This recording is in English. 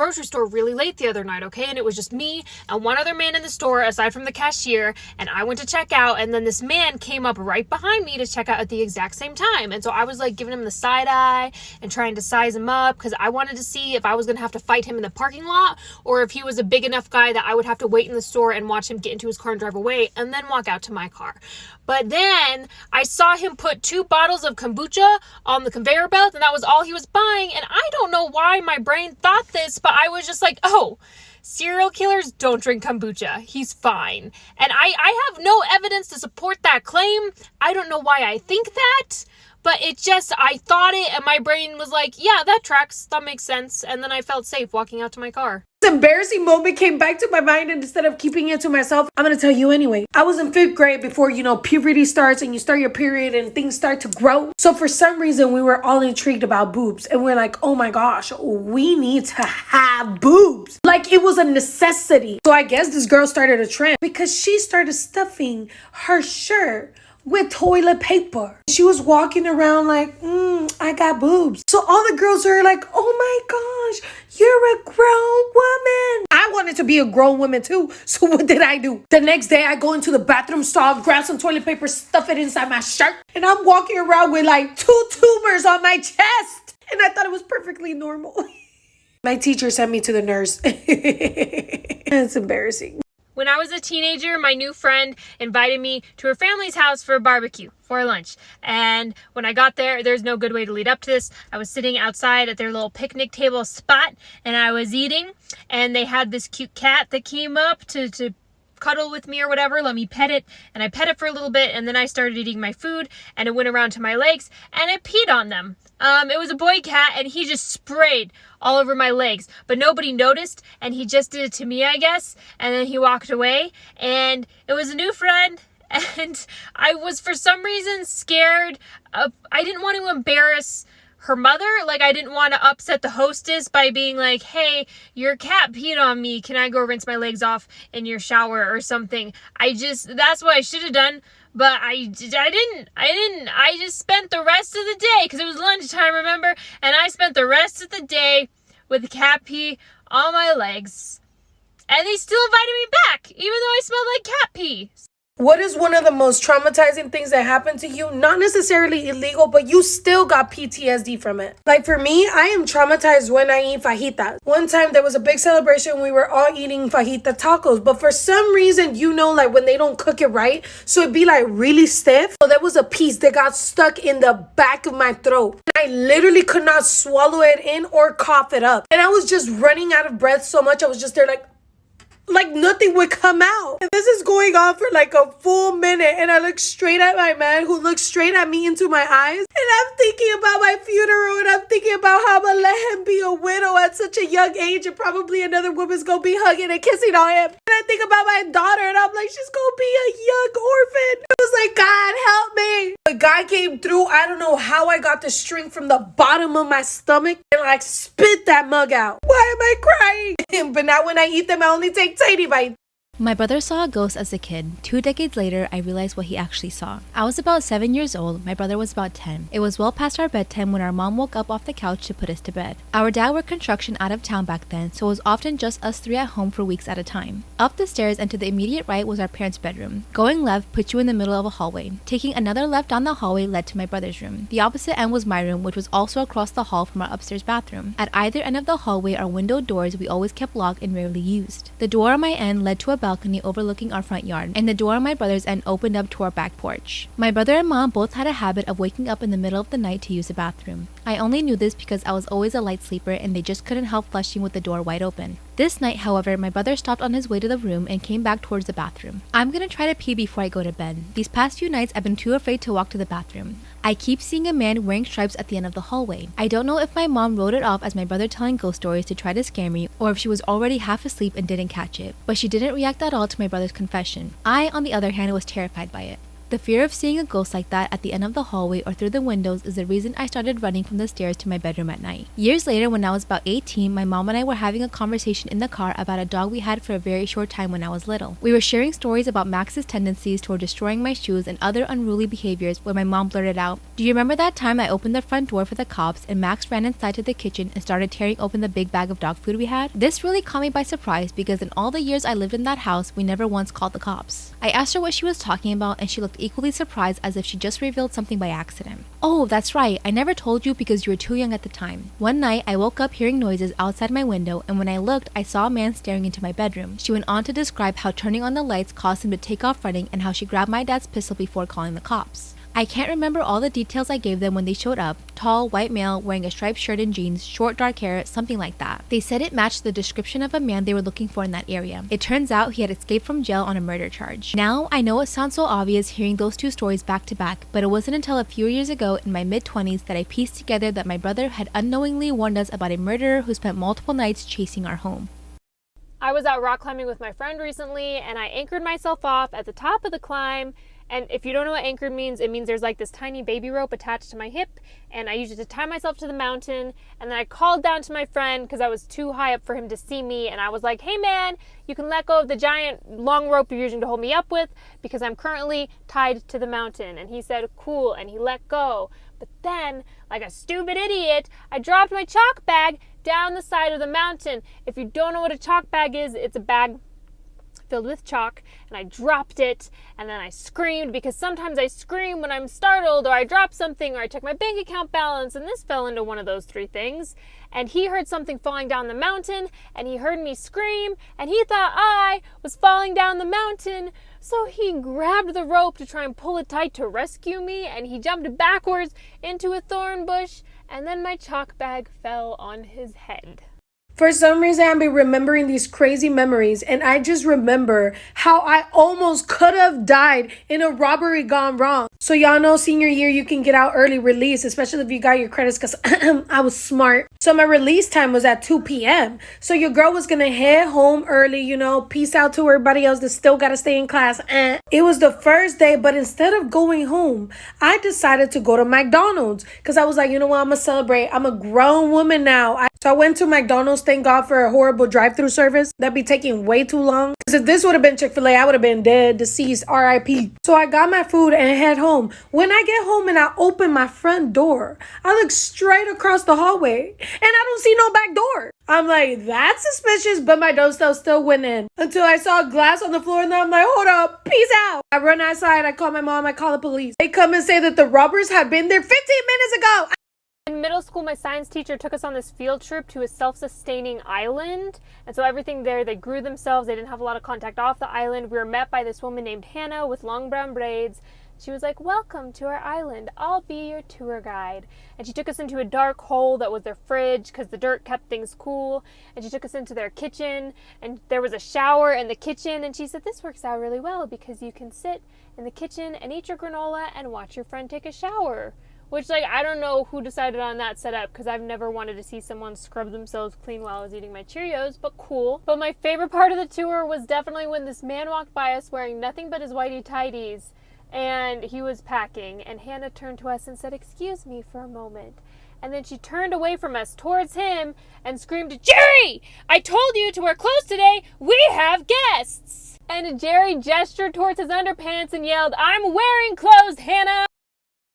grocery store really late the other night, okay? And it was just me and one other man in the store aside from the cashier, and I went to check out, and then this man came up right behind me to check out at the exact same time. And so I was like giving him the side eye and trying to size him up because I wanted to see if I was going to have to fight him in the parking lot or if he was a big enough guy that I would have to wait in the store and watch him get into his car and drive away and then walk out to my car. But then I saw him put 2 bottles of kombucha on the conveyor belt, and that was all he was buying. And I don't know why my brain thought this, but I was just like, oh, serial killers don't drink kombucha. He's fine. And I have no evidence to support that claim. I don't know why I think that, but it just, I thought it and my brain was like, yeah, that tracks. That makes sense. And then I felt safe walking out to my car. This embarrassing moment came back to my mind, and instead of keeping it to myself, I'm going to tell you anyway. I was in 5th grade before, puberty starts and you start your period and things start to grow. So for some reason, we were all intrigued about boobs, and we're like, oh my gosh, we need to have boobs. Like it was a necessity. So I guess this girl started a trend because she started stuffing her shirt with toilet paper. She was walking around like, I got boobs. So all the girls are like, oh my gosh, you're a grown woman. I wanted to be a grown woman too. So what did I do? The next day I go into the bathroom stall, grab some toilet paper, stuff it inside my shirt, and I'm walking around with like 2 tumors on my chest. And I thought it was perfectly normal. My teacher sent me to the nurse. It's embarrassing. When I was a teenager, my new friend invited me to her family's house for a barbecue, for lunch. And when I got there, there's no good way to lead up to this. I was sitting outside at their little picnic table spot, and I was eating, and they had this cute cat that came up to cuddle with me or whatever, let me pet it, and I pet it for a little bit, and then I started eating my food, and it went around to my legs, and it peed on them. It was a boy cat, and he just sprayed all over my legs, but nobody noticed, and he just did it to me, I guess, and then he walked away, and it was a new friend, and I was, for some reason, scared. I didn't want to embarrass her mother. Like, I didn't want to upset the hostess by being like, hey, your cat peed on me. Can I go rinse my legs off in your shower or something? That's what I should have done. But I didn't. I just spent the rest of the day, because it was lunchtime, remember? And I spent the rest of the day with cat pee on my legs. And they still invited me back, even though I smelled like cat pee. What is one of the most traumatizing things that happened to you? Not necessarily illegal, but you still got PTSD from it. Like for me, I am traumatized when I eat fajitas. One time there was a big celebration. We were all eating fajita tacos, but for some reason, like when they don't cook it right, so it'd be like really stiff. So there was a piece that got stuck in the back of my throat. I literally could not swallow it in or cough it up. And I was just running out of breath so much. I was just there like nothing would come out. And this is going on for like a full minute, and I look straight at my man who looks straight at me into my eyes, and I'm thinking about my funeral, and I'm thinking about how I'm gonna let him be a widow at such a young age, and probably another woman's gonna be hugging and kissing on him. And I think about my daughter, and I'm like, she's gonna be a young orphan. I was like, God help me. The guy came through. I don't know how I got the strength from the bottom of my stomach and like spit that mug out. Why am I crying? But now when I eat them, I only take tiny bites. My brother saw a ghost as a kid. 2 decades later, I realized what he actually saw. I was about 7 years old. My brother was about 10. It was well past our bedtime when our mom woke up off the couch to put us to bed. Our dad worked construction out of town back then, so it was often just us 3 at home for weeks at a time. Up the stairs and to the immediate right was our parents' bedroom. Going left put you in the middle of a hallway. Taking another left down the hallway led to my brother's room. The opposite end was my room, which was also across the hall from our upstairs bathroom. At either end of the hallway are window doors we always kept locked and rarely used. The door on my end led to a balcony overlooking our front yard, and the door on my brother's end opened up to our back porch. My brother and mom both had a habit of waking up in the middle of the night to use the bathroom. I only knew this because I was always a light sleeper and they just couldn't help flushing with the door wide open. This night, however, my brother stopped on his way to the room and came back towards the bathroom. I'm gonna try to pee before I go to bed. These past few nights, I've been too afraid to walk to the bathroom. I keep seeing a man wearing stripes at the end of the hallway. I don't know if my mom wrote it off as my brother telling ghost stories to try to scare me, or if she was already half asleep and didn't catch it, but she didn't react at all to my brother's confession. I, on the other hand, was terrified by it. The fear of seeing a ghost like that at the end of the hallway or through the windows is the reason I started running from the stairs to my bedroom at night. Years later, when I was about 18, my mom and I were having a conversation in the car about a dog we had for a very short time when I was little. We were sharing stories about Max's tendencies toward destroying my shoes and other unruly behaviors when my mom blurted out, "Do you remember that time I opened the front door for the cops and Max ran inside to the kitchen and started tearing open the big bag of dog food we had?" This really caught me by surprise because in all the years I lived in that house, we never once called the cops. I asked her what she was talking about and she looked equally surprised as if she just revealed something by accident. "Oh, that's right, I never told you because you were too young at the time. One night, I woke up hearing noises outside my window and when I looked, I saw a man staring into my bedroom." She went on to describe how turning on the lights caused him to take off running and how she grabbed my dad's pistol before calling the cops. I can't remember all the details I gave them when they showed up. Tall, white male, wearing a striped shirt and jeans, short dark hair, something like that. They said it matched the description of a man they were looking for in that area. It turns out he had escaped from jail on a murder charge. Now, I know it sounds so obvious hearing those two stories back to back, but it wasn't until a few years ago in my mid-20s that I pieced together that my brother had unknowingly warned us about a murderer who spent multiple nights chasing our home. I was out rock climbing with my friend recently and I anchored myself off at the top of the climb. And if you don't know what anchored means, it means there's like this tiny baby rope attached to my hip and I used it to tie myself to the mountain. And then I called down to my friend because I was too high up for him to see me. And I was like, "Hey man, you can let go of the giant long rope you're using to hold me up with because I'm currently tied to the mountain." And he said, "Cool." And he let go. But then, like a stupid idiot, I dropped my chalk bag down the side of the mountain. If you don't know what a chalk bag is, it's a bag filled with chalk, and I dropped it, and then I screamed because sometimes I scream when I'm startled or I drop something or I check my bank account balance, and this fell into one of those three things. And he heard something falling down the mountain and he heard me scream and he thought I was falling down the mountain. So he grabbed the rope to try and pull it tight to rescue me, and he jumped backwards into a thorn bush, and then my chalk bag fell on his head. For some reason, I've been remembering these crazy memories, and I just remember how I almost could have died in a robbery gone wrong. So y'all know senior year, you can get out early release, especially if you got your credits, because I was smart. So my release time was at 2 p.m. So your girl was going to head home early, you know, peace out to everybody else that still got to stay in class. It was the first day, but instead of going home, I decided to go to McDonald's because I was like, you know what, I'm going to celebrate. I'm a grown woman now. So I went to McDonald's, thank God for a horrible drive-thru service. That'd be taking way too long. Because if this would have been Chick-fil-A, I would have been dead, deceased, RIP. So I got my food and head home. When I get home and I open my front door, I look straight across the hallway and I don't see no back door. I'm like, that's suspicious, but my door still went in. Until I saw glass on the floor and then I'm like, hold up, peace out. I run outside, I call my mom, I call the police. They come and say that the robbers had been there 15 minutes ago. In middle school, my science teacher took us on this field trip to a self-sustaining island. And so everything there, they grew themselves. They didn't have a lot of contact off the island. We were met by this woman named Hannah with long brown braids. She was like, "Welcome to our island. I'll be your tour guide." And she took us into a dark hole that was their fridge because the dirt kept things cool. And she took us into their kitchen and there was a shower in the kitchen. And she said, "This works out really well because you can sit in the kitchen and eat your granola and watch your friend take a shower." Which, like, I don't know who decided on that setup because I've never wanted to see someone scrub themselves clean while I was eating my Cheerios, but cool. But my favorite part of the tour was definitely when this man walked by us wearing nothing but his whitey tighties, and he was packing, and Hannah turned to us and said, "Excuse me for a moment." And then she turned away from us towards him and screamed, "Jerry, I told you to wear clothes today. We have guests." And Jerry gestured towards his underpants and yelled, "I'm wearing clothes, Hannah."